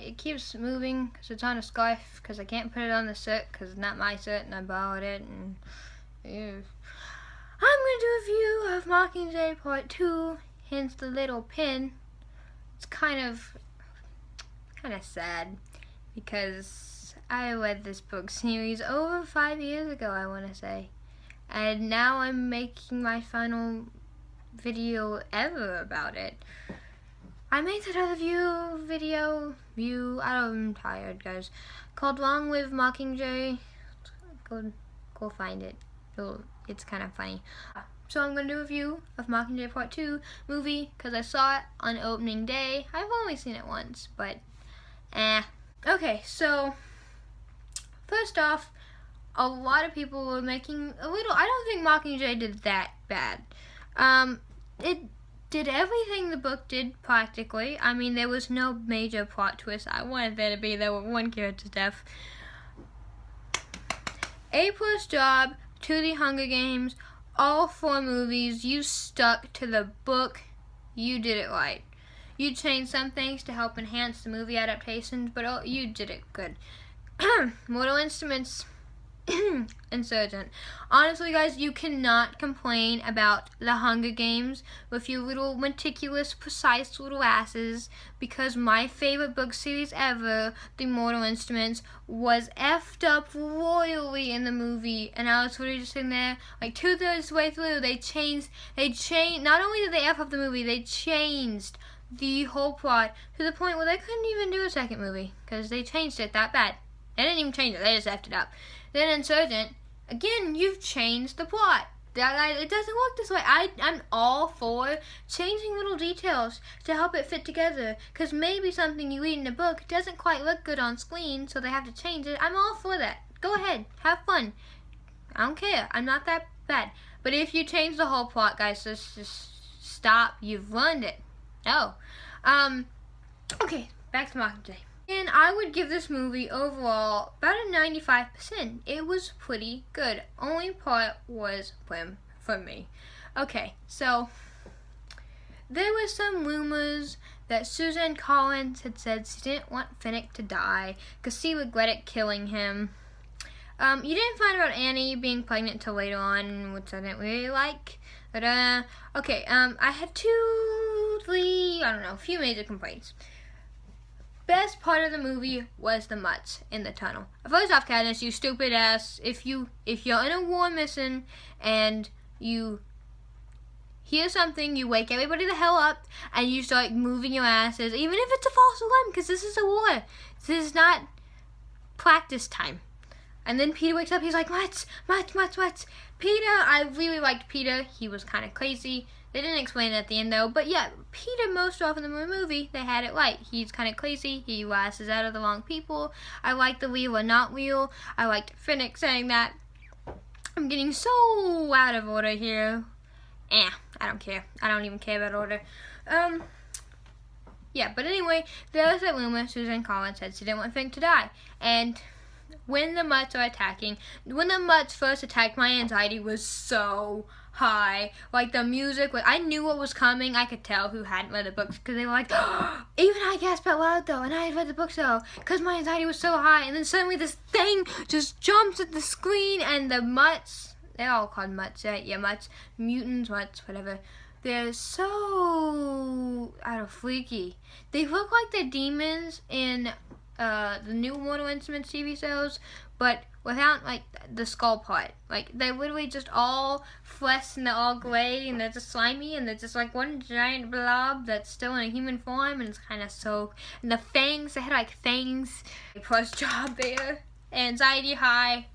it keeps moving because it's on a scarf because I can't put it on the soot because it's not my soot and I borrowed it. And ew. I'm going to do a review of Mockingjay Part 2, hence the little pin. It's kind of sad because I read this book series over 5 years ago, I want to say. And now I'm making my final video ever about it. I made another video, I'm tired, guys, called Long Live Mockingjay. Go find it. It's kind of funny. So I'm going to do a review of Mockingjay Part 2 movie because I saw it on opening day. I've only seen it once, but Okay, so first off, a lot of people were making I don't think Mockingjay did that bad. It did everything the book did practically. I mean, there was no major plot twist. I wanted there to be. There were one character's death. A+ job to the Hunger Games. All 4 movies, you stuck to the book. You did it right. You changed some things to help enhance the movie adaptations, but you did it good. Mortal Instruments, Insurgent. Honestly, guys, you cannot complain about the Hunger Games with your little meticulous, precise little asses, because my favorite book series ever, The Mortal Instruments, was effed up royally in the movie, and I was literally just sitting there, like 2/3 the way through, they changed, not only did they F up the movie, they changed the whole plot to the point where they couldn't even do a second movie, because they changed it that bad. They didn't even change it, they just effed it up. Then Insurgent, again, you've changed the plot. It doesn't work this way. I'm all for changing little details to help it fit together, because maybe something you read in a book doesn't quite look good on screen, so they have to change it. I'm all for that. Go ahead, have fun. I don't care. I'm not that bad. But if you change the whole plot, guys, just stop. You've ruined it. No. Okay, back to Mockingjay. And I would give this movie overall about a 95%. It was pretty good. Only part was whim for me. Okay, so there were some rumors that Suzanne Collins had said she didn't want Finnick to die because she regretted killing him. You didn't find about Annie being pregnant until later on, which I didn't really like. But, okay, I had a few major complaints. Best part of the movie was the mutts in the tunnel. First off, Katniss, you stupid ass. If you're in a war mission and you hear something, you wake everybody the hell up and you start moving your asses, even if it's a false alarm, because this is a war. This is not practice time. And then Peter wakes up, he's like, mutts. Peter, I really liked Peter. He was kind of crazy. They didn't explain it at the end, though. But yeah, Peter, most often in the movie, they had it right. He's kind of crazy. He lasses out of the wrong people. I liked the real or not real. I liked Finnick saying that. I'm getting so out of order here. I don't care. I don't even care about order. Yeah, but anyway, there was that rumor Suzanne Collins said she didn't want Finnick to die. And when the mutts first attacked, my anxiety was so high. Like, the music, I knew what was coming. I could tell who hadn't read the books, because they were like, oh, even I gasped out loud, though, and I had read the books, though, because my anxiety was so high. And then suddenly this thing just jumps at the screen, and the mutts, they're all called mutts, right? Yeah, mutts, mutants, mutts, whatever. They're so freaky. They look like the demons in the new Mortal Instruments TV shows, but without, like, the skull part. Like, they're literally just all flesh and they're all gray and they're just slimy and they're just like one giant blob that's still in a human form, and it's kind of so. And the fangs, they had like fangs. Plus job there. Anxiety high.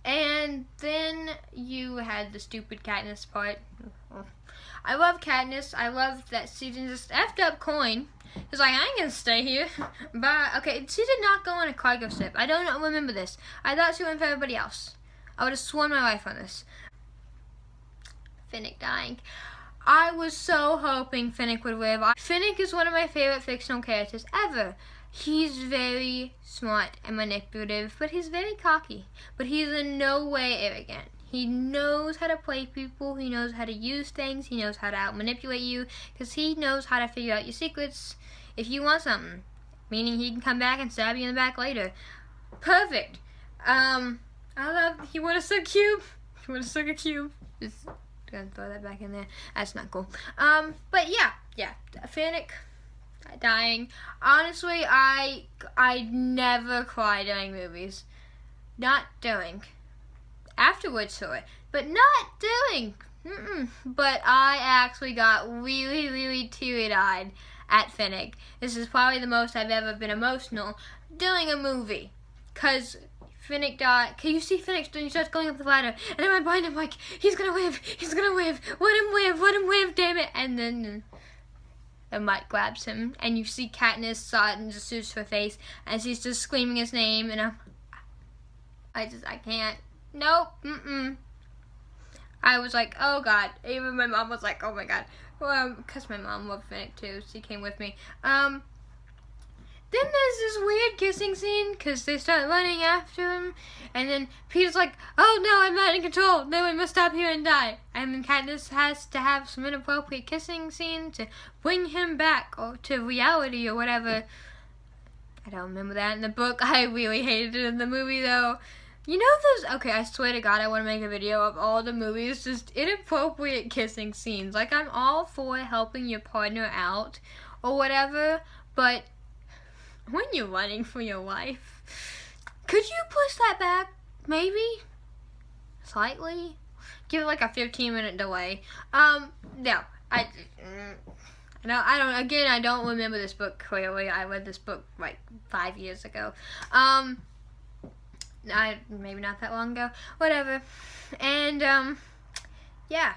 And then you had the stupid Katniss part. I love Katniss. I love that she just effed up Coin. He's like, I ain't gonna stay here. But, okay, she did not go on a cargo ship. I don't remember this. I thought she went for everybody else. I would have sworn my life on this. Finnick dying. I was so hoping Finnick would live. Finnick is one of my favorite fictional characters ever. He's very smart and manipulative, but he's very cocky. But he's in no way arrogant. He knows how to play people. He knows how to use things. He knows how to out-manipulate you, because he knows how to figure out your secrets. if you want something. Meaning he can come back and stab you in the back later. Perfect. He would have stuck a cube. He would have stuck a cube. Just gonna throw that back in there. That's not cool. But yeah. Finnick dying. Honestly, I never cry during movies. Not doing. Afterwards to it. But not doing. But I actually got really, really teary-eyed at Finnick. This is probably the most I've ever been emotional doing a movie. Because Finnick died. Can you see Finnick? He starts going up the ladder. And in my mind, I'm like, he's gonna live. He's gonna live. Let him live, damn it. And then the mic grabs him. And you see Katniss saw it and just suits her face. And she's just screaming his name. And I can't. Nope. I was like, oh God. Even my mom was like, oh my God. Well, because my mom loved Finnick too. She came with me. Then there's this weird kissing scene because they start running after him. And then Peter's like, oh no, I'm not in control. No, I must stop here and die. And then Katniss has to have some inappropriate kissing scene to bring him back or to reality or whatever. I don't remember that in the book. I really hated it in the movie though. You know okay, I swear to God, I want to make a video of all the movies, just inappropriate kissing scenes. Like, I'm all for helping your partner out or whatever, but when you're running for your life, could you push that back, maybe? Slightly? Give it like a 15-minute delay. No, I don't remember this book clearly. I read this book like 5 years ago. Maybe not that long ago. Whatever. And, yeah.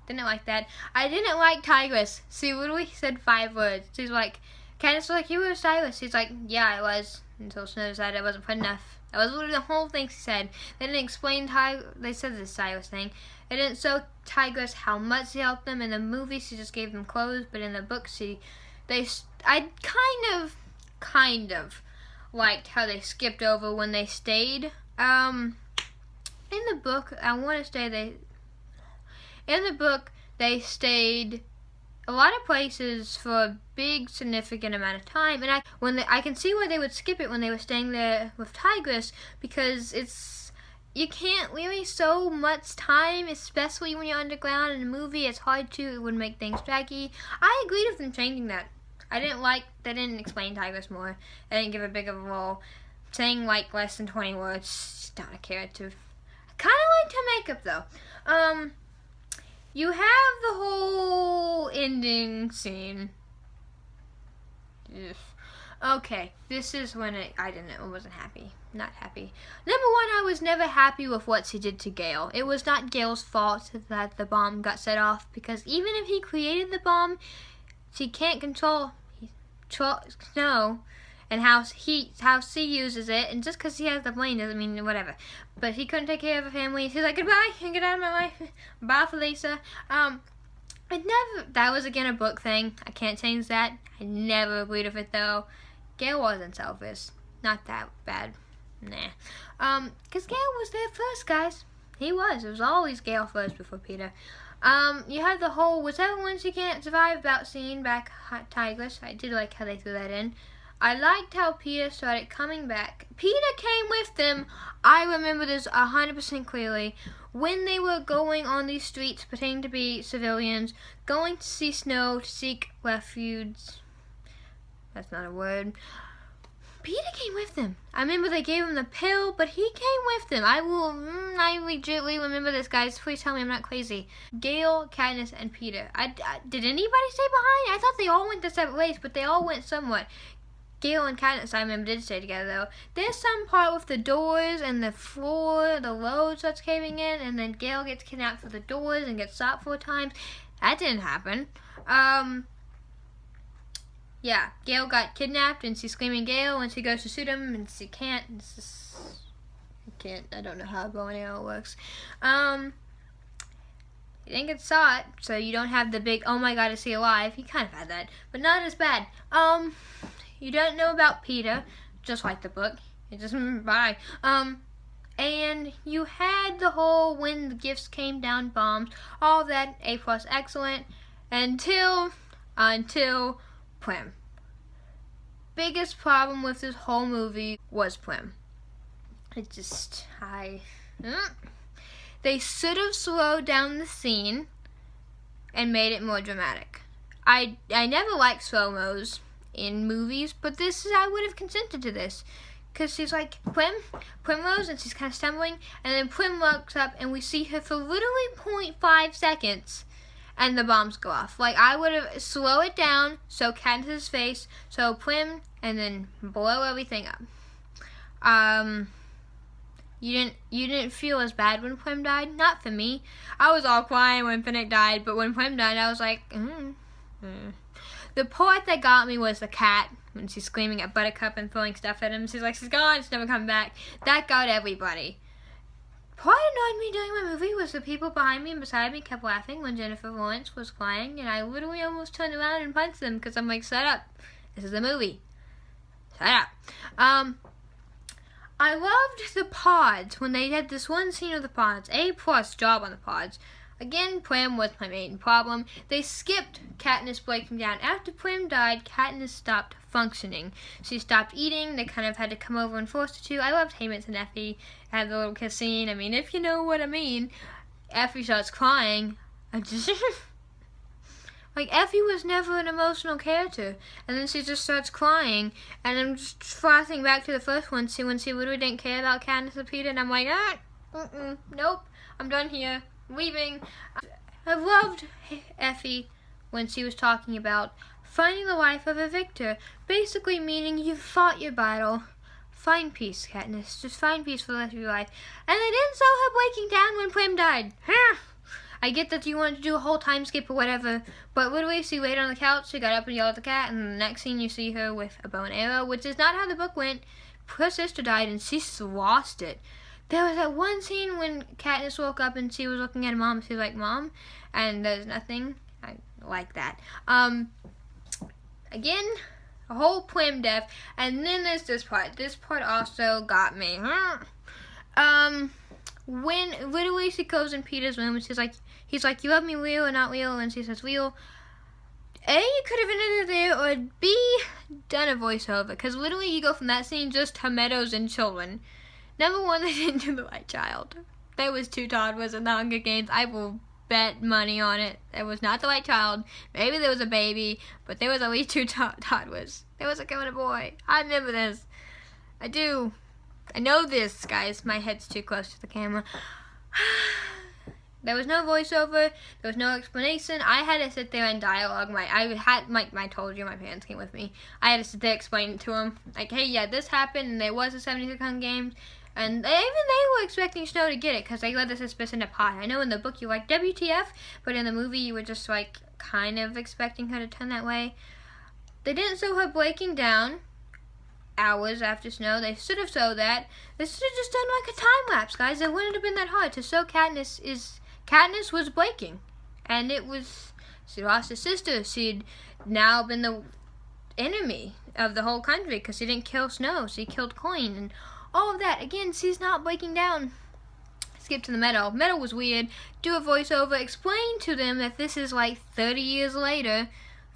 Didn't like that. I didn't like Tigress. She literally said 5 words. She's like, Katniss was like, you were a stylist. She's like, yeah, I was. Until Snow decided I wasn't put enough. That was literally the whole thing she said. They didn't explain they said the stylist thing. They didn't show Tigress how much she helped them. In the movie, she just gave them clothes. But in the book, I kind of liked how they skipped over when they stayed. In the book, they stayed a lot of places for a big significant amount of time, and I can see why they would skip it when they were staying there with Tigress, because you can't really so much time, especially when you're underground in a movie. It's hard to. It would make things draggy. I agreed with them changing that. They didn't explain Tigress more. They didn't give a big of a role. Saying like less than 20 words, not a character. I kind of liked her makeup though. You have the whole ending scene. Ugh. Okay, this is when I wasn't happy. Not happy. Number one, I was never happy with what she did to Gale. It was not Gale's fault that the bomb got set off, because even if he created the bomb, she can't control Snow and how she uses it, and just because he has the brain doesn't mean whatever. But he couldn't take care of her family. She's like, goodbye, and get out of my life. Bye, Felisa. That was again a book thing. I can't change that. I never agreed with it though. Gale wasn't selfish. Not that bad. Nah. Because Gale was there first, guys. He was. It was always Gale first before Peter. You have the whole whichever one she can't survive about scene back Tigress. I did like how they threw that in. I liked how Peter started coming back. Peter came with them. I remember this 100% clearly. When they were going on these streets pretending to be civilians, going to see Snow to seek refuge. That's not a word. Peter came with them. I remember they gave him the pill, but he came with them. I legitimately remember this, guys. Please tell me I'm not crazy. Gale, Katniss, and Peter. Did anybody stay behind? I thought they all went their separate ways, but they all went somewhat. Gale and Katniss, I remember, did stay together, though. There's some part with the doors and the floor, the road starts caving in, and then Gale gets kidnapped for the doors and gets shot 4 times. That didn't happen. Yeah, Gale got kidnapped, and she's screaming Gale when she goes to shoot him, and she can't. I don't know how a bow and arrow works. You didn't get shot, so you don't have the big, oh my god, is he alive? He kind of had that, but not as bad. You don't know about Peter, just like the book. It just, bye. And you had the whole when the gifts came down bombs, all that, A+, excellent, until Prim. biggest problem with this whole movie was Plim. They should have slowed down the scene and made it more dramatic. I never liked slow-mos in movies, but I would have consented to this. Because she's like, Primrose, and she's kind of stumbling, and then Plim looks up, and we see her for literally 0.5 seconds, and the bombs go off. Like, I would have slow it down, so Katniss's face, so Plim, and then blow everything up. You didn't feel as bad when Plim died? Not for me. I was all crying when Finnick died, but when Plim died, I was like, The part that got me was the cat, when she's screaming at Buttercup and throwing stuff at him. She's like, she's gone, she's never coming back. That got everybody. What annoyed me during my movie was the people behind me and beside me kept laughing when Jennifer Lawrence was crying, and I literally almost turned around and punched them because I'm like, shut up. This is a movie. Shut up. I loved the pods when they had this one scene of the pods. A+ job on the pods. Again, Plim was my main problem. They skipped Katniss breaking down. After Plim died, Katniss stopped functioning. She stopped eating. They kind of had to come over and force her to. I loved Haymitz and Effie. I had the little kiss scene. I mean, if you know what I mean. Effie starts crying. Like, Effie was never an emotional character. And then she just starts crying. And I'm just flashing back to the first one, when she literally didn't care about Katniss or Peter. And I'm like, nope, I'm done here. Leaving. I loved Effie when she was talking about finding the life of a victor. Basically meaning you fought your battle. Find peace, Katniss. Just find peace for the rest of your life. And they didn't show her breaking down when Plim died. I get that you wanted to do a whole time skip or whatever, but literally she laid on the couch, she got up and yelled at the cat, and the next scene you see her with a bow and arrow, which is not how the book went. Her sister died and she lost it. There was that one scene when Katniss woke up and she was looking at her mom. She was like, Mom, and there's nothing like that. Again, a whole Plim death, and then there's this part. This part also got me. When literally she goes in Peter's room and he's like, you love me real or not real? And she says, real. A, you could have ended it there, or B, done a voiceover. Because literally you go from that scene just to Meadows and children. Number one, they didn't do the right child. There was 2 toddlers in the Hunger Games. I will bet money on it. It was not the right child. Maybe there was a baby, but there was at least 2 toddlers. There was a girl and a boy. I remember this. I do. I know this, guys. My head's too close to the camera. There was no voiceover. There was no explanation. I had to sit there and dialogue. I told you my parents came with me. I had to sit there and explain it to them. Like, hey, yeah, this happened, and there was a 76 Hunger Games. And even they were expecting Snow to get it because they led the suspicion to Pie. I know in the book you like WTF, but in the movie you were just like kind of expecting her to turn that way. They didn't show her breaking down hours after Snow. They should have showed that. They should have just done like a time lapse, guys. It wouldn't have been that hard to show Katniss was breaking, and she lost her sister. She'd now been the enemy of the whole country because she didn't kill Snow. She killed Coin and all of that. Again, she's not breaking down. Skip to the Meadow. Meadow was weird. Do a voiceover. Explain to them that this is like 30 years later.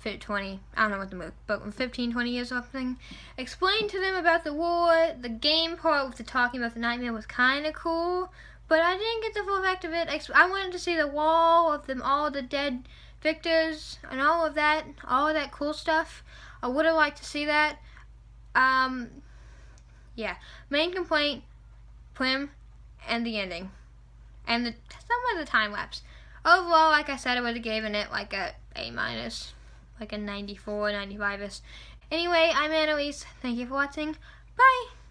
20, I don't know what the movie, but 15, 20 years or something. Explain to them about the war. The game part with the talking about the nightmare was kind of cool, but I didn't get the full effect of it. I wanted to see the wall of them, all the dead victors, and all of that cool stuff. I would have liked to see that. Yeah. Main complaint, Plim, and the ending. And somewhat the time lapse. Overall, like I said, I would have given it like a A-, like a 94, 95-ish. Anyway, I'm Annalyse. Thank you for watching. Bye!